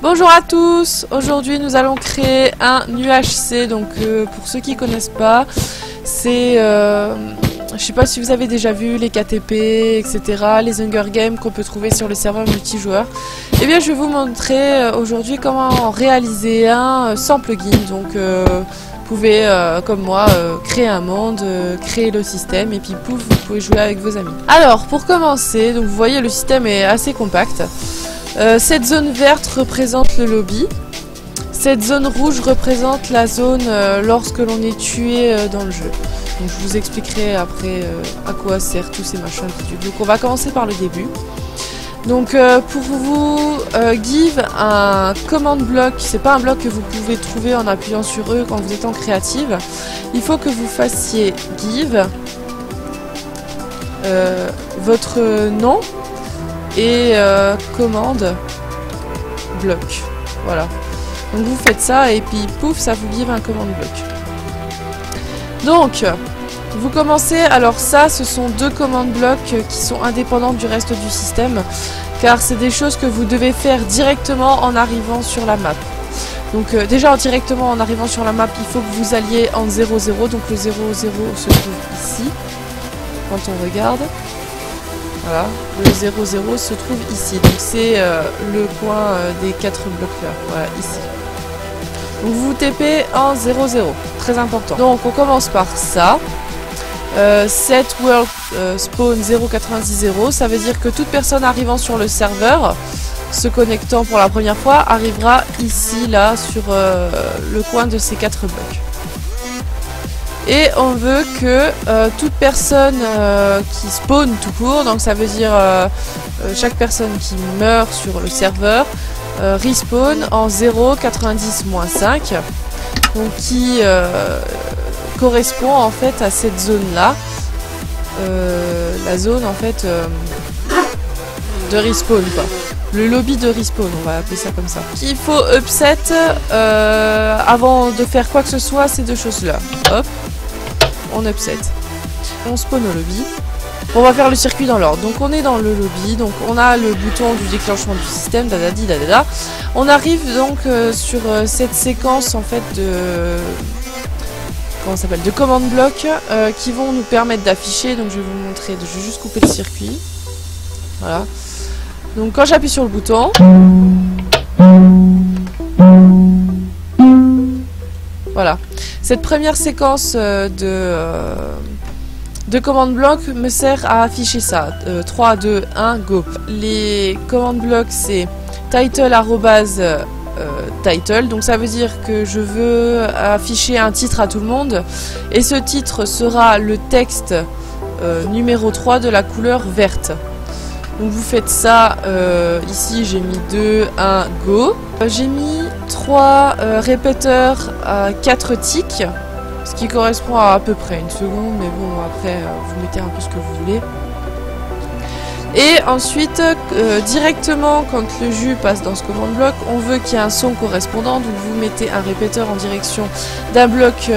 Bonjour à tous, aujourd'hui nous allons créer un UHC, donc pour ceux qui connaissent pas, c'est, je sais pas si vous avez déjà vu les KTP, etc., les Hunger Games qu'on peut trouver sur le serveur multijoueur. Et bien je vais vous montrer aujourd'hui comment réaliser un sans plugin, donc vous pouvez, comme moi, créer un monde, créer le système et puis pouf, vous pouvez jouer avec vos amis. Alors pour commencer, donc vous voyez le système est assez compact. Cette zone verte représente le lobby. Cette zone rouge représente la zone lorsque l'on est tué dans le jeu. Donc je vous expliquerai après à quoi servent tous ces machins. Donc on va commencer par le début. Donc pour vous give un command block, c'est pas un bloc que vous pouvez trouver en appuyant sur eux quand vous êtes en créative. Il faut que vous fassiez give votre nom et commande bloc. Voilà. Donc vous faites ça et puis pouf, ça vous give un command bloc. Donc vous commencez, alors ça ce sont deux commandes blocs qui sont indépendantes du reste du système car c'est des choses que vous devez faire directement en arrivant sur la map. Donc déjà directement en arrivant sur la map, il faut que vous alliez en 0-0, donc le 0-0 se trouve ici quand on regarde. Voilà, le 0-0 se trouve ici, donc c'est le coin des 4 blocs là, voilà, ici. Donc vous TP en 0-0, très important. Donc on commence par ça. Set world spawn 0.90.0, ça veut dire que toute personne arrivant sur le serveur, se connectant pour la première fois, arrivera ici, là, sur le coin de ces 4 blocs. Et on veut que toute personne qui spawn tout court, donc ça veut dire chaque personne qui meurt sur le serveur, respawn en 0.90-5, donc qui correspond en fait à cette zone là, la zone en fait de respawn quoi. Le lobby de respawn, on va appeler ça comme ça. Il faut upset avant de faire quoi que ce soit, ces deux choses là. Hop, on upset. On spawn au lobby. On va faire le circuit dans l'ordre. Donc on est dans le lobby, donc on a le bouton du déclenchement du système, dadadi dadada. On arrive donc sur cette séquence en fait de... comment ça s'appelle, de command block qui vont nous permettre d'afficher. Donc je vais vous montrer, je vais juste couper le circuit. Voilà. Donc quand j'appuie sur le bouton, voilà, cette première séquence de command block me sert à afficher ça. 3, 2, 1, go. Les command block c'est title title, donc ça veut dire que je veux afficher un titre à tout le monde et ce titre sera le texte numéro 3 de la couleur verte. Donc vous faites ça, ici j'ai mis 2, 1, go. J'ai mis 3 répéteurs à 4 ticks, ce qui correspond à peu près une seconde, mais bon après vous mettez un peu ce que vous voulez. Et ensuite, directement quand le jus passe dans ce command block, on veut qu'il y ait un son correspondant, donc vous mettez un répéteur en direction d'un bloc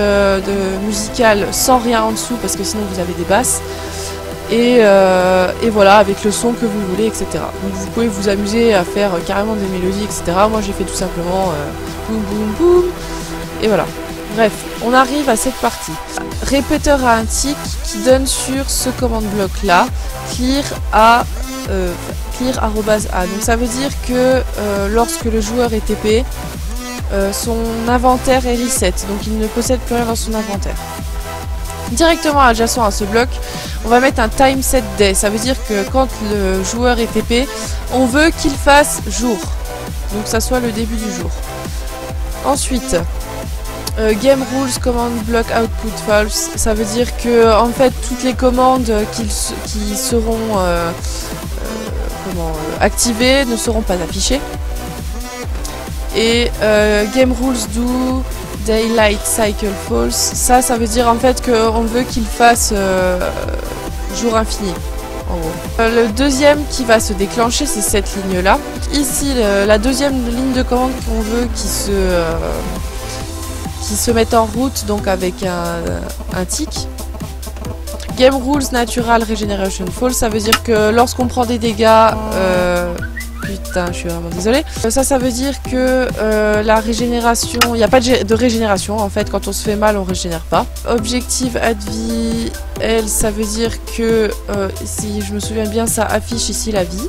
musical sans rien en dessous, parce que sinon vous avez des basses. Et voilà, avec le son que vous voulez, etc. Donc vous pouvez vous amuser à faire carrément des mélodies, etc. Moi j'ai fait tout simplement boum boum boum, et voilà. Bref, on arrive à cette partie. Répéteur à un tick qui donne sur ce command block là, clear arrobase a. Donc ça veut dire que lorsque le joueur est TP, son inventaire est reset, donc il ne possède plus rien dans son inventaire. Directement adjacent à ce bloc, on va mettre un time set day. Ça veut dire que quand le joueur est TP, on veut qu'il fasse jour. Donc ça soit le début du jour. Ensuite, game rules command block output false. Ça veut dire que en fait toutes les commandes qui seront activées ne seront pas affichées. Et game rules do daylight cycle false, ça veut dire en fait qu'on veut qu'il fasse jour infini en gros. Le deuxième qui va se déclencher, c'est cette ligne là. Ici la deuxième ligne de commande qu'on veut qui se mette en route, donc avec un tick. Game rules natural regeneration false, ça veut dire que lorsqu'on prend des dégâts test, hein, je suis vraiment désolée. Ça veut dire que la régénération, il n'y a pas de régénération en fait, quand on se fait mal on régénère pas. Objective Advi, elle, ça veut dire que, si je me souviens bien, ça affiche ici la vie.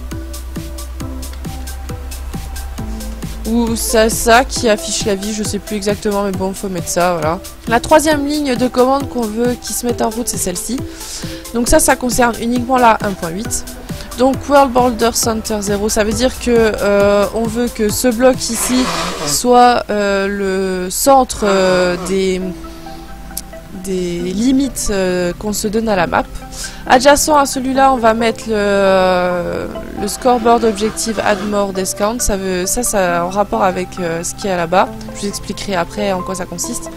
Ou ça qui affiche la vie, je sais plus exactement, mais bon, faut mettre ça, voilà. La troisième ligne de commande qu'on veut qui se mette en route, c'est celle-ci. Donc ça concerne uniquement la 1.8. Donc World Border Center 0, ça veut dire que on veut que ce bloc ici soit le centre des limites qu'on se donne à la map. Adjacent à celui-là, on va mettre le scoreboard objective add more discount. Ça en rapport avec ce qu'il y a là-bas. Je vous expliquerai après en quoi ça consiste.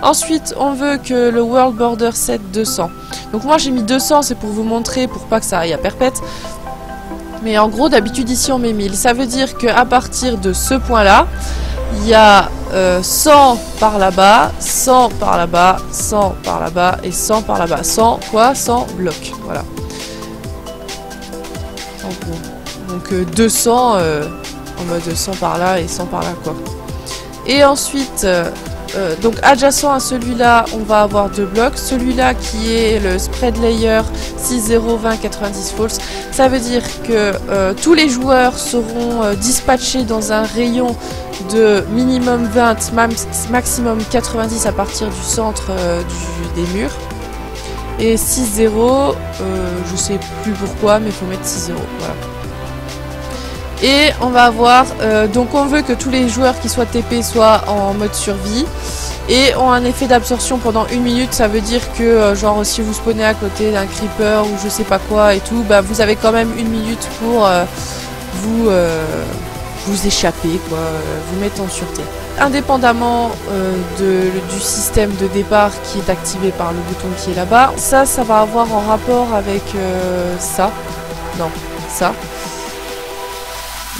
Ensuite, on veut que le world border set 200. Donc moi j'ai mis 200, c'est pour vous montrer, pour pas que ça aille à perpète. Mais en gros, d'habitude ici on met 1000. Ça veut dire qu'à partir de ce point-là, il y a 100 par là-bas, 100 par là-bas, 100 par là-bas et 100 par là-bas. 100 quoi? 100 blocs. Voilà. En gros. Donc 200 en mode 100 par là et 100 par là quoi. Et ensuite, donc adjacent à celui-là, on va avoir 2 blocs. Celui-là qui est le spread layer 602090 false. Ça veut dire que tous les joueurs seront dispatchés dans un rayon de minimum 20, maximum 90 à partir du centre des murs. Et 6-0, je sais plus pourquoi, mais il faut mettre 6-0. Voilà. Et on va avoir, donc on veut que tous les joueurs qui soient TP soient en mode survie et ont un effet d'absorption pendant 1 minute. Ça veut dire que genre si vous spawnez à côté d'un creeper ou je sais pas quoi et tout, bah vous avez quand même 1 minute pour vous échapper, quoi, vous mettre en sûreté. Indépendamment du système de départ qui est activé par le bouton qui est là-bas, ça va avoir en rapport avec ça. Non, ça.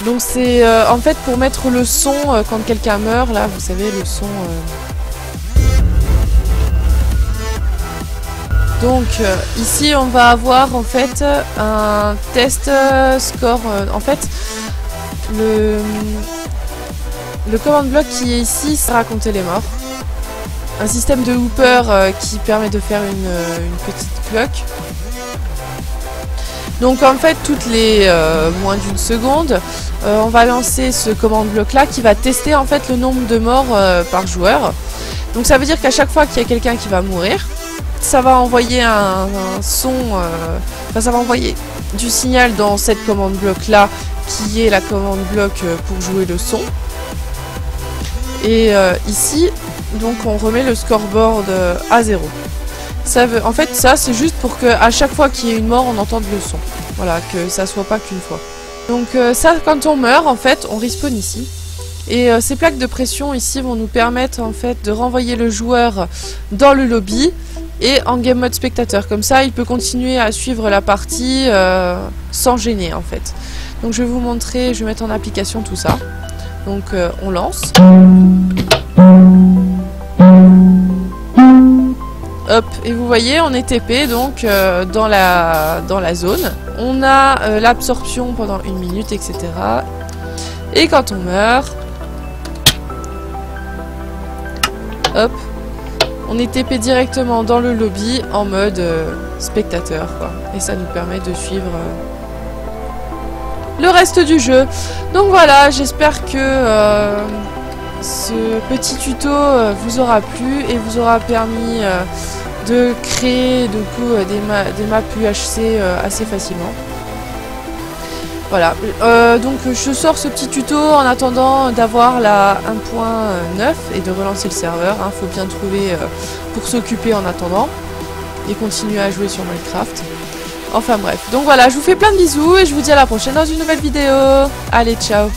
Donc c'est en fait pour mettre le son quand quelqu'un meurt, là vous savez le son. Donc ici on va avoir en fait un test score. En fait le command block qui est ici, c'est raconter les morts. Un système de hooper qui permet de faire une petite cloque. Donc en fait toutes les moins d'une seconde, on va lancer ce command block là qui va tester en fait le nombre de morts par joueur. Donc ça veut dire qu'à chaque fois qu'il y a quelqu'un qui va mourir, ça va envoyer un son, ça va envoyer du signal dans cette command block là qui est la commande bloc pour jouer le son. Et ici donc on remet le scoreboard à 0. En fait ça c'est juste pour que à chaque fois qu'il y ait une mort on entende le son. Voilà, que ça soit pas qu'une fois. Donc ça quand on meurt en fait on respawn ici. Et ces plaques de pression ici vont nous permettre en fait de renvoyer le joueur dans le lobby et en game mode spectateur. Comme ça il peut continuer à suivre la partie sans gêner en fait. Donc je vais vous montrer, je vais mettre en application tout ça. Donc on lance. Hop, et vous voyez, on est TP donc dans la zone. On a l'absorption pendant 1 minute, etc. Et quand on meurt, hop, on est TP directement dans le lobby en mode spectateur, quoi. Et ça nous permet de suivre le reste du jeu. Donc voilà, j'espère que ce petit tuto vous aura plu et vous aura permis de créer du coup des maps UHC assez facilement. Voilà, donc je sors ce petit tuto en attendant d'avoir la 1.9 et de relancer le serveur. Hein, faut bien trouver pour s'occuper en attendant et continuer à jouer sur Minecraft. Enfin bref, donc voilà, je vous fais plein de bisous et je vous dis à la prochaine dans une nouvelle vidéo. Allez, ciao!